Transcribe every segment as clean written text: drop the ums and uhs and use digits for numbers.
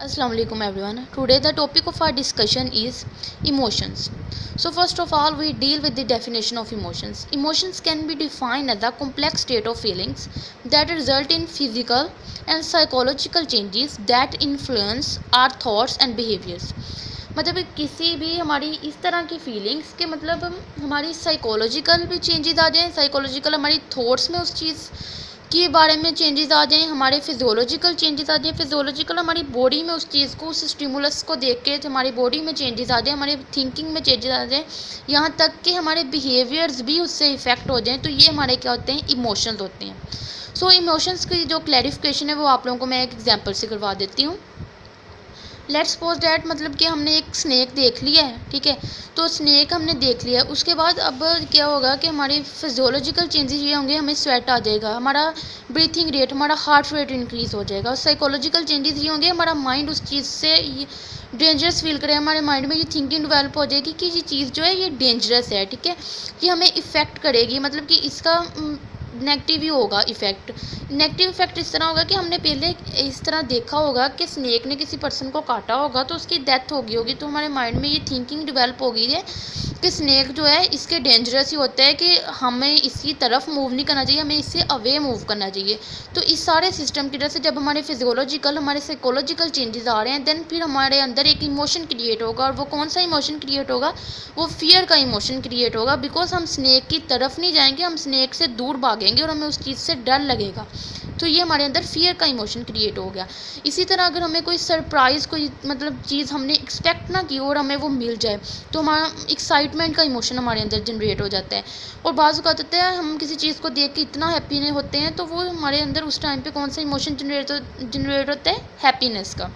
Assalamu alaikum everyone. Today the topic of our discussion is emotions. So first of all we deal with the definition of emotions. Emotions can be defined as a complex state of feelings that result in physical and psychological changes that influence our thoughts and behaviors. मतलब किसी भी हमारी इस तरह की feelings के मतलब हमारी साइकोलॉजिकल भी चेंजेस आ जाएं, साइकोलॉजिकल हमारी थॉट्स में उस चीज़ के बारे में चेंजेस आ जाएं, हमारे फिजियोलॉजिकल चेंजेस आ जाएं, फिजियोलॉजिकल हमारी बॉडी में उस चीज़ को उस स्टिमुलस को देख के हमारी बॉडी में चेंजेस आ जाएं, हमारे थिंकिंग में चेंजेस आ जाएं, यहाँ तक कि हमारे बिहेवियर्स भी उससे इफ़ेक्ट हो जाएं, तो ये हमारे क्या होते हैं, इमोशंस होते हैं। सो इमोशंस की जो क्लैरिफिकेशन है वो आप लोगों को मैं एक एग्जांपल से करवा देती हूँ। लेट्स सपोज डैट मतलब कि हमने एक स्नैक देख लिया है, ठीक है, तो स्नैक हमने देख लिया, उसके बाद अब क्या होगा कि हमारी फिजियोलॉजिकल चेंजेस ये होंगे, हमें स्वेट आ जाएगा, हमारा ब्रीथिंग रेट, हमारा हार्ट रेट इंक्रीज़ हो जाएगा। और साइकोलॉजिकल चेंजेस ये होंगे, हमारा माइंड उस चीज़ से डेंजरस फील करे, हमारे माइंड में ये थिंकिंग डेवलप हो जाएगी कि ये चीज़ जो है ये डेंजरस है, ठीक है, ये हमें इफ़ेक्ट करेगी, मतलब कि इसका नेगेटिव ही होगा इफ़ेक्ट। नेगेटिव इफ़ेक्ट इस तरह होगा कि हमने पहले इस तरह देखा होगा कि स्नेक ने किसी पर्सन को काटा होगा तो उसकी डेथ हो गई होगी, तो हमारे माइंड में ये थिंकिंग डेवलप हो गई है कि स्नेक जो है इसके डेंजरस ही होता है, कि हमें इसकी तरफ मूव नहीं करना चाहिए, हमें इससे अवे मूव करना चाहिए। तो इस सारे सिस्टम की वजह से जब हमारे फिजियोलॉजिकल हमारे साइकोलॉजिकल चेंजेस आ रहे हैं, देन फिर हमारे अंदर एक इमोशन क्रिएट होगा, और वो कौन सा इमोशन क्रिएट होगा, वो फियर का इमोशन क्रिएट होगा, बिकॉज हम स्नेक की तरफ नहीं जाएंगे, हम स्नेक से दूर भागेंगे और हमें उस चीज़ से डर लगेगा, तो ये हमारे अंदर फियर का इमोशन क्रिएट हो गया। इसी तरह अगर हमें कोई सरप्राइज़ कोई मतलब चीज़ हमने एक्सपेक्ट ना की और हमें वो मिल जाए, तो हमारा एक्साइटमेंट का इमोशन हमारे अंदर जनरेट हो जाता है। और बाज़ अवत होता है हम किसी चीज़ को देख के इतना हैप्पी होते हैं, तो वो हमारे अंदर उस टाइम पे कौन सा इमोशन जनरेट होता है, हैप्पीनेस का।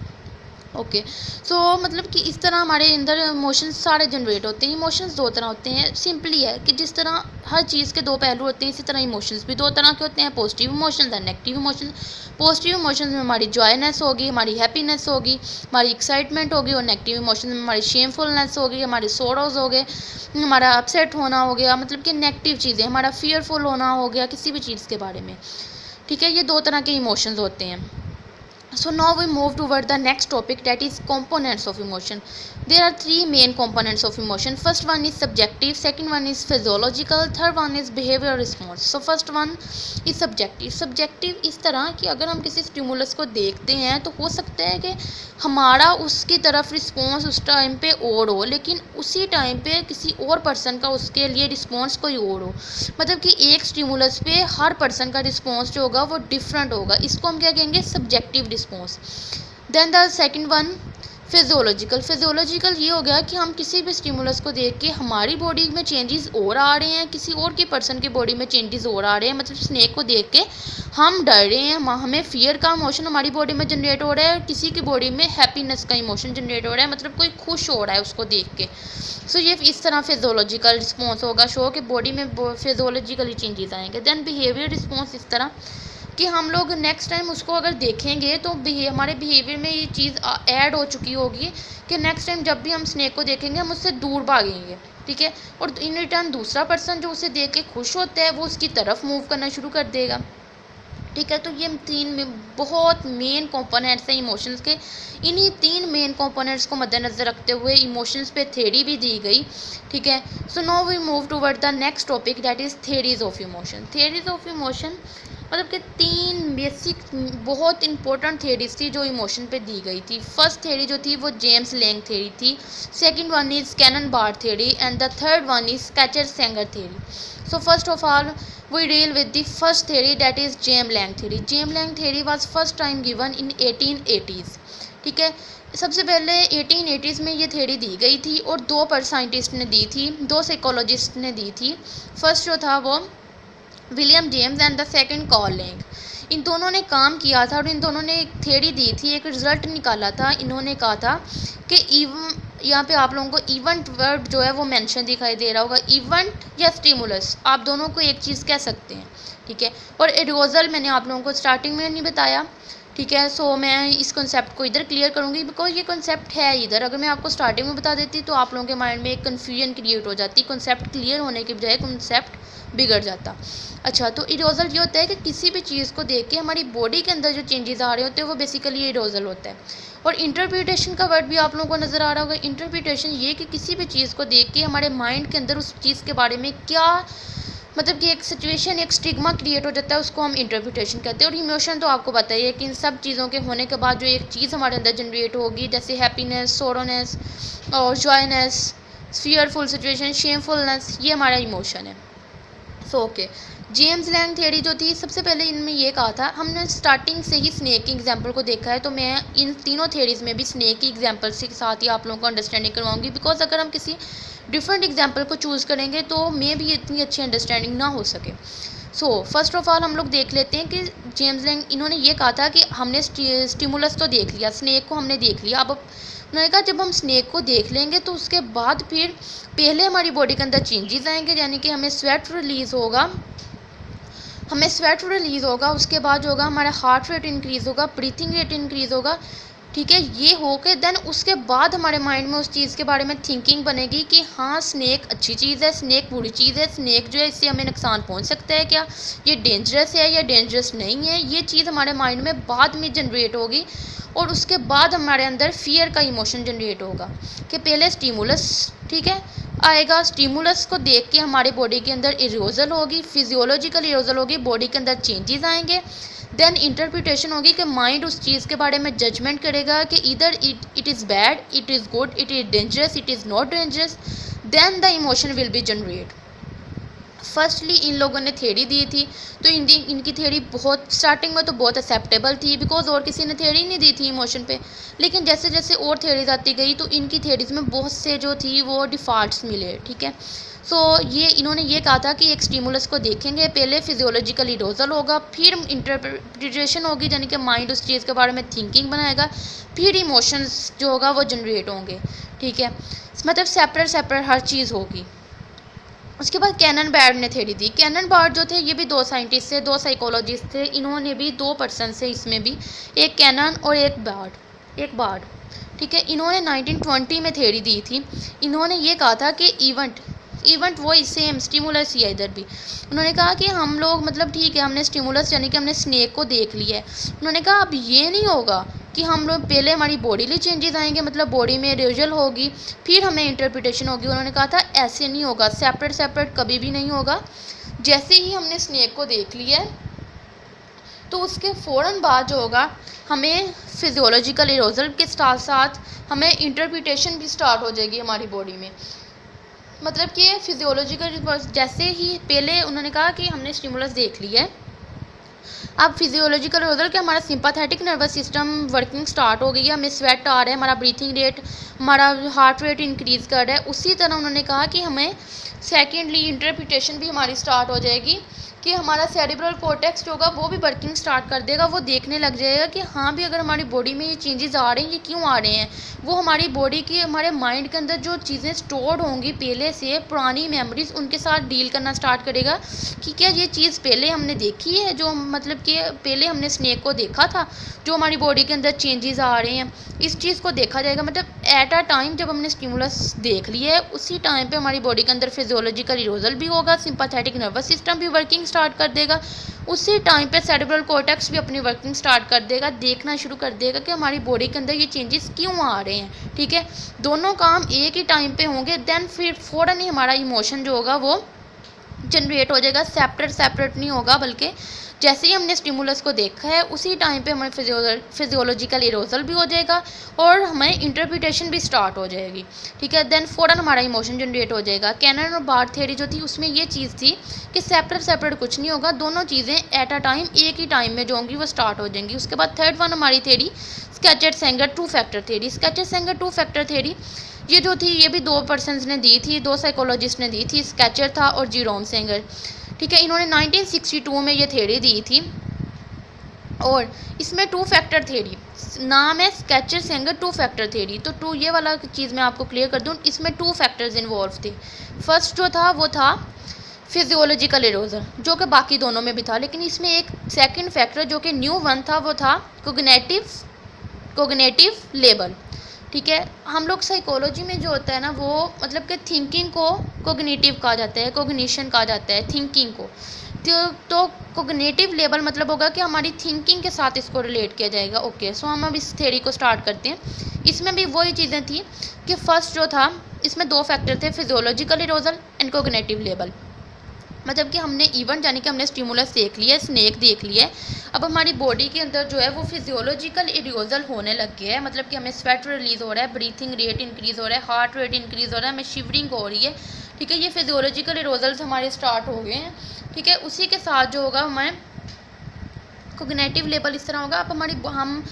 ओके, सो मतलब कि इस तरह हमारे अंदर इमोशंस सारे जनरेट होते हैं। इमोशंस दो तरह होते हैं, सिंपली है कि जिस तरह हर चीज़ के दो पहलू होते हैं, इसी तरह इमोशंस भी दो तरह के होते हैं, पॉजिटिव इमोशंस और नेगेटिव इमोशंस। पॉजिटिव इमोशंस में हमारी जॉयनेस होगी, हमारी हैप्पीनेस होगी, हमारी एक्साइटमेंट होगी, और नेगेटिव इमोशंस में हमारी शेमफुलनेस होगी, हमारे सोरोज हो गए, हमारा अपसेट होना हो गया, मतलब कि नेगेटिव चीज़ें, हमारा फियरफुल होना हो गया किसी भी चीज़ के बारे में, ठीक है, ये दो तरह के इमोशंस होते हैं। So now we move toward the next topic, that is components of emotion. There are three main components of emotion. First one is subjective, second one is physiological, third one is behavioral response. So first one is subjective. Subjective इस तरह कि अगर हम किसी stimulus को देखते हैं तो हो सकता है कि हमारा उसकी तरफ रिस्पॉन्स उस टाइम पे और हो, लेकिन उसी टाइम पे किसी और पर्सन का उसके लिए रिस्पॉन्स कोई और हो, मतलब कि एक स्टिमुलस पे हर पर्सन का रिस्पॉन्स जो होगा वो डिफरेंट होगा, इसको हम क्या कहेंगे, subjective response. Then the second one physiological. Physiological ये हो गया कि हम किसी भी स्टिमुलस को देख के हमारी बॉडी में चेंजेस और आ रहे हैं, किसी और की पर्सन की बॉडी में चेंजेस और आ रहे हैं, मतलब स्नेक को देख के हम डर रहे हैं, हमें फियर का इमोशन हमारी बॉडी में जनरेट हो रहा है, और किसी की बॉडी में हैप्पीनेस का इमोशन जनरेट हो रहा है, मतलब कोई खुश हो रहा है उसको देख के। सो ये इस तरह फिजियोलॉजिकल रिस्पॉन्स होगा, शो कि बॉडी में फिजियोलॉजिकली चेंजेस आएंगे। देन बिहेवियर रिस्पॉन्स इस तरह कि हम लोग नेक्स्ट टाइम उसको अगर देखेंगे तो हमारे बिहेवियर में ये चीज़ ऐड हो चुकी होगी कि नेक्स्ट टाइम जब भी हम स्नेक को देखेंगे हम उससे दूर भागेंगे, ठीक है, और इन रिटर्न दूसरा पर्सन जो उसे देख के खुश होता है वो उसकी तरफ मूव करना शुरू कर देगा, ठीक है। तो ये तीन बहुत मेन कंपोनेंट्स हैं इमोशंस के। इन्हीं तीन मेन कंपोनेंट्स को मद्देनज़र रखते हुए इमोशंस पे थ्योरी भी दी गई, ठीक है। So now we move toward the next topic, that is theories of emotion. Theories of emotion मतलब कि तीन बेसिक बहुत इंपॉर्टेंट थ्योरीज थी जो इमोशन पे दी गई थी। फर्स्ट थ्योरी जो थी वो जेम्स लैंग थ्योरी थी, second one is Cannon Bard theory, and the third one is Schachter Singer theory. So first of all we deal with the first theory, that is James Lange theory. James Lange theory was first time given in 1880s, ठीक है। सबसे पहले 1880s में ये theory दी गई थी और दो साइंटिस्ट ने दी थी, दो साइकोलॉजिस्ट ने दी थी। फर्स्ट जो था वो William James and the second Carl Lange. इन दोनों ने काम किया था और इन दोनों ने एक थ्योरी दी थी, एक रिज़ल्ट निकाला था। इन्होंने कहा था कि यहाँ पे आप लोगों को इवेंट वर्ब जो है वो मेंशन दिखाई दे रहा होगा, इवेंट या स्टिमुलस, आप दोनों को एक चीज़ कह सकते हैं, ठीक है। और एरोजल मैंने आप लोगों को स्टार्टिंग में नहीं बताया, ठीक है। सो मैं इस कॉन्सेप्ट को इधर क्लियर करूँगी बिकॉज ये कॉन्सेप्ट है इधर। अगर मैं आपको स्टार्टिंग में बता देती तो आप लोगों के माइंड में एक कन्फ्यूजन क्रिएट हो जाती, कॉन्सेप्ट क्लियर होने के बजाय कॉन्सेप्ट बिगड़ जाता। अच्छा, तो इरोजल ये होता है कि किसी भी चीज़ को देख के हमारी बॉडी के अंदर जो चेंजेस आ रहे होते हैं वो बेसिकली ये इरोजल होता है। और इंटरप्रिटेशन का वर्ड भी आप लोगों को नज़र आ रहा होगा। इंटरप्रिटेशन ये कि किसी भी चीज़ को देख के हमारे माइंड के अंदर उस चीज़ के बारे में क्या मतलब कि एक सिचुएशन, एक स्टिग्मा क्रिएट हो जाता है, उसको हम इंटरप्रिटेशन कहते हैं। और इमोशन तो आपको पता ही है कि इन सब चीज़ों के होने के बाद जो एक चीज़ हमारे अंदर जनरेट होगी, जैसे हैप्पीनेस, सोरोनेस और जॉयनेस, फियरफुल सिचुएशन, शेमफुलनेस, ये हमारा इमोशन है। So okay, James Lange theory जो थी, सबसे पहले इनमें ये कहा था, हमने स्टार्टिंग से ही स्नेक की एग्जांपल को देखा है, तो मैं इन तीनों थ्योरीज में भी स्नेक की एग्जांपल के साथ ही आप लोगों को अंडरस्टैंडिंग करवाऊंगी, बिकॉज अगर हम किसी डिफरेंट एग्जांपल को चूज़ करेंगे तो मे भी इतनी अच्छी अंडरस्टैंडिंग ना हो सके। सो फर्स्ट ऑफ ऑल हम लोग देख लेते हैं कि जेम्स लैंग इन्होंने ये कहा था कि हमने स्टिमुलस तो देख लिया, स्नेक को हमने देख लिया, अब उन्होंने कहा जब हम स्नेक को देख लेंगे तो उसके बाद फिर पहले हमारी बॉडी के अंदर चेंजेस आएंगे, यानी कि हमें स्वेट रिलीज़ होगा, उसके बाद जो होगा हमारा हार्ट रेट इंक्रीज़ होगा, ब्रीथिंग रेट इंक्रीज़ होगा, ठीक है। ये हो के देन उसके बाद हमारे माइंड में उस चीज़ के बारे में थिंकिंग बनेगी कि हाँ स्नेक अच्छी चीज़ है, स्नेक बुरी चीज़ है, स्नेक जो है इससे हमें नुकसान पहुंच सकता है, क्या ये डेंजरस है या डेंजरस नहीं है, ये चीज़ हमारे माइंड में बाद में जनरेट होगी। और उसके बाद हमारे अंदर फियर का इमोशन जनरेट होगा कि पहले स्टिमुलस, ठीक है, आएगा, स्टिमुलस को देख के हमारे बॉडी के अंदर इरोजल होगी, फिजियोलॉजिकल इरोजल होगी, बॉडी के अंदर चेंजेस आएंगे, देन इंटरप्रिटेशन होगी कि माइंड उस चीज़ के बारे में जजमेंट करेगा कि इधर it is bad, it is good, it is dangerous, it is not dangerous, then the emotion will be generate. Firstly इन लोगों ने थ्योरी दी थी, तो इनकी थ्योरी बहुत स्टार्टिंग में तो बहुत एक्सेप्टेबल थी, बिकॉज और किसी ने थ्योरी नहीं दी थी इमोशन पे, लेकिन जैसे जैसे और थ्योरीज आती गई तो इनकी थ्योरीज में बहुत से जो थी वो डिफ़ॉल्ट्स मिले, ठीक है। सो ये इन्होंने ये कहा था कि एक स्टिमुलस को देखेंगे, पहले फिजियोलॉजिकल इरोजल होगा, फिर इंटरप्रिटेशन होगी, यानी कि माइंड उस चीज़ के बारे में थिंकिंग बनाएगा, फिर इमोशंस जो होगा वो जनरेट होंगे, ठीक है, मतलब सेपरेट हर चीज़ होगी। उसके बाद कैनन बार्ड ने थ्योरी दी। कैनन बार्ड जो थे ये भी दो साइंटिस्ट थे, दो साइकोलॉजिस्ट थे, इन्होंने भी दो पर्सन से इसमें भी, एक कैनन और एक बार्ड, ठीक है। इन्होंने 1920 में थ्योरी दी थी। इन्होंने ये कहा था कि इवेंट वही सेम स्टिमुलस ही है इधर भी। उन्होंने कहा कि हम लोग मतलब ठीक है हमने स्टिमुलस यानी कि हमने स्नेक को देख लिया है, उन्होंने कहा अब ये नहीं होगा कि हम लोग पहले हमारी बॉडीली चेंजेस आएंगे, मतलब बॉडी में रिजल होगी, फिर हमें इंटरप्रिटेशन होगी। उन्होंने कहा था ऐसे नहीं होगा, सेपरेट कभी भी नहीं होगा। जैसे ही हमने स्नेक को देख लिया है तो उसके फ़ौरन बाद जो होगा हमें फिजियोलॉजिकल इरोजल के साथ साथ हमें इंटरप्रिटेशन भी स्टार्ट हो जाएगी हमारी बॉडी में। मतलब कि फिजियोलॉजिकल, जैसे ही पहले उन्होंने कहा कि हमने स्टिमुलस देख लिया है, अब फिजियोलॉजिकल इरोजल के हमारा sympathetic nervous system working start हो गई है, हमें स्वेट आ रहा है, हमारा ब्रीथिंग रेट, हमारा हार्ट रेट इंक्रीज़ कर रहा है। उसी तरह उन्होंने कहा कि हमें सेकेंडली इंटरप्रिटेशन भी हमारी स्टार्ट हो जाएगी कि हमारा सेरिब्रल कॉर्टेक्स जो होगा वो भी वर्किंग स्टार्ट कर देगा, वो देखने लग जाएगा कि हाँ भी अगर हमारी बॉडी में ये चेंजेस आ रहे हैं, ये क्यों आ रहे हैं। वो हमारी बॉडी की, हमारे माइंड के अंदर जो चीज़ें स्टोर्ड होंगी पहले से, पुरानी मेमोरीज, उनके साथ डील करना स्टार्ट करेगा कि क्या ये चीज़ पहले हमने देखी है, जो मतलब कि पहले हमने स्नेक को देखा था, जो हमारी बॉडी के अंदर चेंजेस आ रहे हैं, इस चीज़ को देखा जाएगा। मतलब एट अ टाइम जब हमने स्टिमुलस देख लिया है उसी टाइम पे हमारी बॉडी के अंदर फिजियोलॉजिकल इरोजल भी होगा, सिंपैथेटिक नर्वस सिस्टम भी वर्किंग स्टार्ट कर देगा, उसी टाइम पे सेरिब्रल कॉर्टेक्स भी अपनी वर्किंग स्टार्ट कर देगा, देखना शुरू कर देगा कि हमारी बॉडी के अंदर ये चेंजेस क्यों आ रहे हैं, ठीक है। दोनों काम एक ही टाइम पे होंगे, देन फिर फ़ौरन ही हमारा इमोशन जो होगा वो जनरेट हो जाएगा, सेपरेट नहीं होगा, बल्कि जैसे ही हमने स्टिमुलस को देखा है उसी टाइम पे हमें फिजियोलॉजिकल इरोजल भी हो जाएगा और हमें इंटरप्रिटेशन भी स्टार्ट हो जाएगी, ठीक है। देन फ़ौरन हमारा इमोशन जनरेट हो जाएगा। कैनन और बार्ड थ्योरी जो थी उसमें ये चीज़ थी कि सेपरेट कुछ नहीं होगा, दोनों चीज़ें एट अ टाइम एक ही टाइम में जो होंगी वो स्टार्ट हो जाएंगी। उसके बाद थर्ड वन हमारी theory Schachter Singer two factor theory. Schachter Singer two factor theory ये जो थी ये भी दो पर्सनस ने दी थी, दो साइकोलॉजिस्ट ने दी थी, स्केचर था और जेरोम सेंगर, ठीक है। इन्होंने 1962 में ये थ्योरी दी थी और इसमें टू फैक्टर थ्योरी नाम है, स्केचर-सेंगर टू फैक्टर थ्योरी। तो टू ये वाला चीज़ मैं आपको क्लियर कर दूँ, इसमें टू फैक्टर्स इन्वॉल्व थे। फर्स्ट जो था वो था फिजियोलॉजिकल इरोजल, जो कि बाकी दोनों में भी था, लेकिन इसमें एक सेकंड फैक्टर जो कि न्यू वन था वो था कोग्निटिव लेवल, ठीक है। हम लोग साइकोलॉजी में जो होता है ना वो मतलब कि थिंकिंग को कोग्निटिव कहा जाता है, कोग्निशन कहा जाता है थिंकिंग को। तो कोग्निटिव लेवल मतलब होगा कि हमारी थिंकिंग के साथ इसको रिलेट किया जाएगा। ओके, सो हम अब इस थ्योरी को स्टार्ट करते हैं। इसमें भी वही चीज़ें थी कि फर्स्ट जो था इसमें दो फैक्टर थे, फिजियोलॉजिकल इरोजल एंड कोग्निटिव लेवल। मतलब कि हमने इवेंट यानी कि हमने स्टिमुलस देख लिया, स्नेक देख लिया, अब हमारी बॉडी के अंदर जो है वो फिजियोलॉजिकल इरोजल होने लग गया है। मतलब कि हमें स्वेट रिलीज हो रहा है, ब्रीथिंग रेट इंक्रीज़ हो रहा है, हार्ट रेट इंक्रीज़ हो रहा है, हमें शिवरिंग हो रही है। ठीक है, ये फिजियोलॉजिकल इरोजल्स हमारे स्टार्ट हो गए हैं। ठीक है, उसी के साथ जो होगा हमें कोग्निटिव लेवल इस तरह होगा, अब हम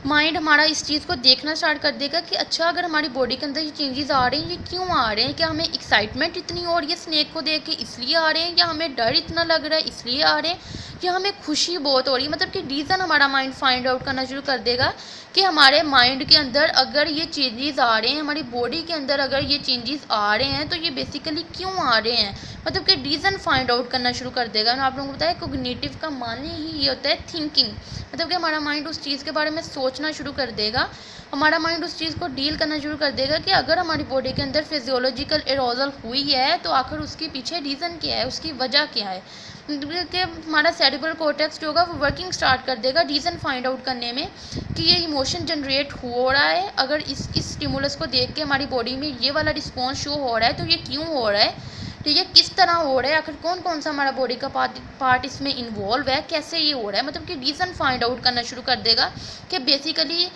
माइंड हमारा इस चीज़ को देखना स्टार्ट कर देगा कि अच्छा अगर हमारी बॉडी के अंदर ये चेंजेस आ रहे हैं, ये क्यों आ रहे हैं? क्या हमें एक्साइटमेंट इतनी हो रही है स्नेक को देख के इसलिए आ रहे हैं, या हमें डर इतना लग रहा है इसलिए आ रहे हैं, या हमें खुशी बहुत हो रही है? मतलब कि रीज़न हमारा माइंड फाइंड आउट करना शुरू कर देगा कि हमारे माइंड के अंदर अगर ये चेंजेस आ रहे हैं, हमारी बॉडी के अंदर अगर ये चेंजेस आ रहे हैं तो ये बेसिकली क्यों आ रहे हैं, मतलब कि रीज़न फाइंड आउट करना शुरू कर देगा। मैंने आप लोगों को बताया कोग्निटिव का माने ही ये होता है थिंकिंग, मतलब कि हमारा माइंड उस चीज़ के बारे में सोचना शुरू कर देगा, हमारा माइंड उस चीज़ को डील करना शुरू कर देगा कि अगर हमारी बॉडी के अंदर फिजियोलॉजिकल एरोजल हुई है तो आखिर उसके पीछे रीज़न क्या है, उसकी वजह क्या है। कि हमारा सेरेब्रल कॉर्टेक्स जो होगा वो वर्किंग स्टार्ट कर देगा रीज़न फाइंड आउट करने में कि ये इमोशन जनरेट हो रहा है, अगर इस स्टिमुलस को देख के हमारी बॉडी में ये वाला रिस्पॉन्स शो हो रहा है तो ये क्यों हो रहा है, ठीक है, किस तरह हो रहा है, आखिर कौन कौन सा हमारा बॉडी का पार्ट इसमें इन्वॉल्व है, कैसे ये हो रहा है। मतलब कि रीज़न फाइंड आउट करना शुरू कर देगा कि बेसिकली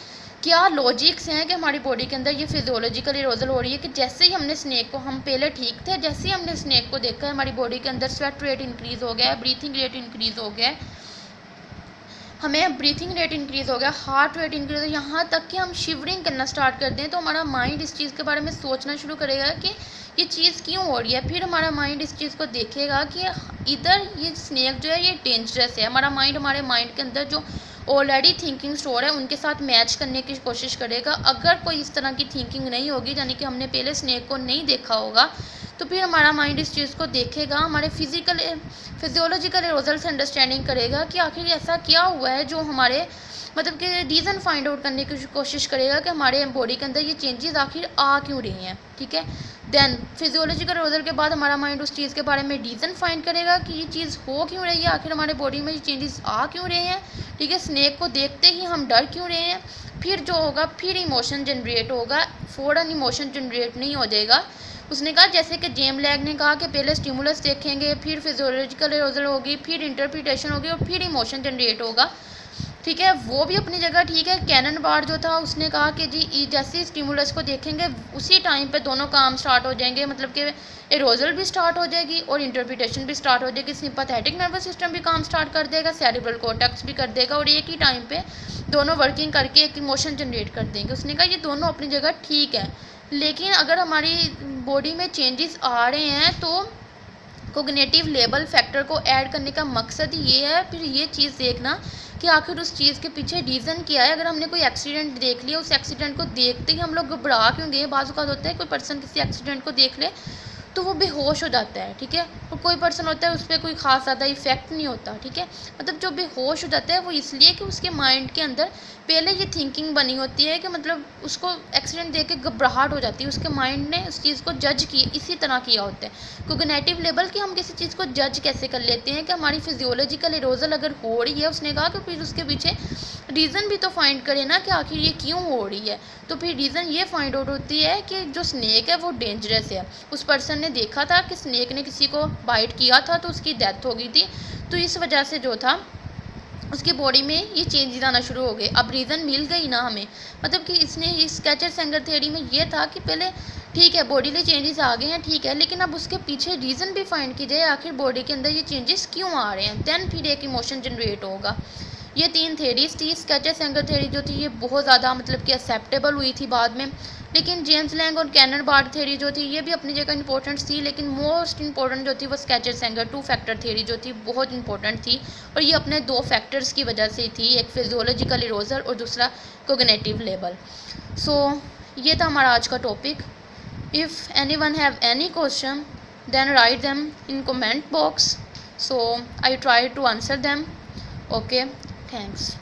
क्या लॉजिक्स हैं कि हमारी बॉडी के अंदर ये फिजियोलॉजिकल इरोजल हो रही है कि जैसे ही हमने स्नेक को, हम पहले ठीक थे, जैसे ही हमने स्नेक को देखा है हमारी बॉडी के अंदर स्वेट रेट इंक्रीज़ हो गया है, ब्रीथिंग रेट इंक्रीज़ हो गया है, हमें ब्रीथिंग रेट इंक्रीज़ हो गया, हार्ट रेट इंक्रीज़ हो, यहाँ तक कि हम शिवरिंग करना स्टार्ट कर दें तो हमारा माइंड इस चीज़ के बारे में सोचना शुरू करेगा कि ये चीज़ क्यों हो रही है। फिर हमारा माइंड इस चीज़ को देखेगा कि इधर ये स्नेक जो है ये डेंजरस है। हमारा माइंड हमारे माइंड के अंदर जो ऑलरेडी थिंकिंग स्टोर है उनके साथ मैच करने की कोशिश करेगा। अगर कोई इस तरह की थिंकिंग नहीं होगी, यानी कि हमने पहले स्नेक को नहीं देखा होगा, तो फिर हमारा माइंड इस चीज़ को देखेगा, हमारे फिजियोलॉजिकल इरोजल से अंडरस्टैंडिंग करेगा कि आखिर ऐसा क्या हुआ है जो हमारे मतलब कि रीज़न फाइंड आउट करने की कोशिश करेगा कि हमारे बॉडी के अंदर ये चेंजेस आखिर आ क्यों रही हैं। ठीक है, देन फिजियोलॉजिकल इरोजल के बाद हमारा माइंड उस चीज़ के बारे में रीज़न फाइंड करेगा कि ये चीज़ हो क्यों रही है, आखिर हमारे बॉडी में ये चेंजेस आ क्यों रहे हैं। ठीक है, स्नेक को देखते ही हम डर क्यों रहे हैं। फिर जो होगा फिर इमोशन जनरेट होगा, फ़ौरन इमोशन जनरेट नहीं हो जाएगा। उसने कहा जैसे कि जेम लैग ने कहा कि पहले स्टिमुलस देखेंगे, फिर फिजियोलॉजिकल इरोजल होगी, फिर इंटरप्रिटेशन होगी और फिर इमोशन जनरेट होगा। ठीक है, वो भी अपनी जगह ठीक है। कैनन बार जो था उसने कहा कि जी जैसे स्टिमुलस को देखेंगे उसी टाइम पे दोनों काम स्टार्ट हो जाएंगे, मतलब कि इरोजल भी स्टार्ट हो जाएगी और इंटरप्रिटेशन भी स्टार्ट हो जाएगी। सिंपैथेटिक नर्वस सिस्टम भी काम स्टार्ट कर देगा, सेरेब्रल कॉर्टेक्स भी कर देगा और एक ही टाइम पे दोनों वर्किंग करके एक इमोशन जनरेट कर देंगे। उसने कहा ये दोनों अपनी जगह ठीक है, लेकिन अगर हमारी बॉडी में चेंजेस आ रहे हैं तो कोग्निटिव लेवल फैक्टर को ऐड करने का मकसद ये है फिर ये चीज़ देखना कि आखिर उस चीज़ के पीछे रीज़न क्या है। अगर हमने कोई एक्सीडेंट देख लिया, उस एक्सीडेंट को देखते ही हम लोग घबरा क्यों गए। बाज़ औक़ात होता है कोई पर्सन किसी एक्सीडेंट को देख ले तो वो बेहोश हो जाता है। ठीक है, और कोई पर्सन होता है उस पर कोई ख़ास ज़्यादा इफेक्ट नहीं होता। ठीक है, मतलब जो बेहोश हो जाता है वो इसलिए कि उसके माइंड के अंदर पहले ये थिंकिंग बनी होती है कि मतलब उसको एक्सीडेंट देख के घबराहट हो जाती है, उसके माइंड ने उस चीज़ को जज किया, इसी तरह किया होता है। कोग्निटिव लेवल कि हम किसी चीज़ को जज कैसे कर लेते हैं कि हमारी फिजियोलॉजिकल इरोजल अगर हो रही है, उसने कहा कि फिर उसके पीछे रीज़न भी तो फाइंड करें ना कि आखिर ये क्यों हो रही है। तो फिर रीज़न ये फाइंड आउट होती है कि जो स्नेक है वो डेंजरस है। उस पर्सन ने देखा था कि स्नेक ने किसी को बाइट किया था तो उसकी डेथ हो गई थी, तो इस वजह से जो था उसकी बॉडी में ये चेंजेस आना शुरू हो गए। अब रीज़न मिल गई ना हमें, मतलब कि इसने इस स्केचर सेंगर थ्योरी में ये था कि पहले ठीक है बॉडी में चेंजेस आ गए हैं, ठीक है, लेकिन अब उसके पीछे रीज़न भी फाइंड की जाए आखिर बॉडी के अंदर ये चेंजेस क्यों आ रहे हैं, देन फिर एक इमोशन जनरेट होगा। ये 3 थेरीज थी। स्केचर सेंगर थ्योरी जो थी ये बहुत ज़्यादा मतलब कि एक्सेप्टेबल हुई थी बाद में, लेकिन जेम्स लैंग और कैनन बार्ड थ्योरी जो थी ये भी अपनी जगह इंपॉर्टेंट थी, लेकिन मोस्ट इंपॉर्टेंट जो थी वो स्केचर सेंगर 2 फैक्टर थ्योरी जो थी बहुत इंपॉर्टेंट थी, और ये अपने 2 फैक्टर्स की वजह से थी, एक फिजियोलॉजिकल इरोजल और दूसरा कोग्निटिव लेवल। सो ये था हमारा आज का topic. If anyone have any question then write them in comment box, so I try to answer them. Okay, thanks.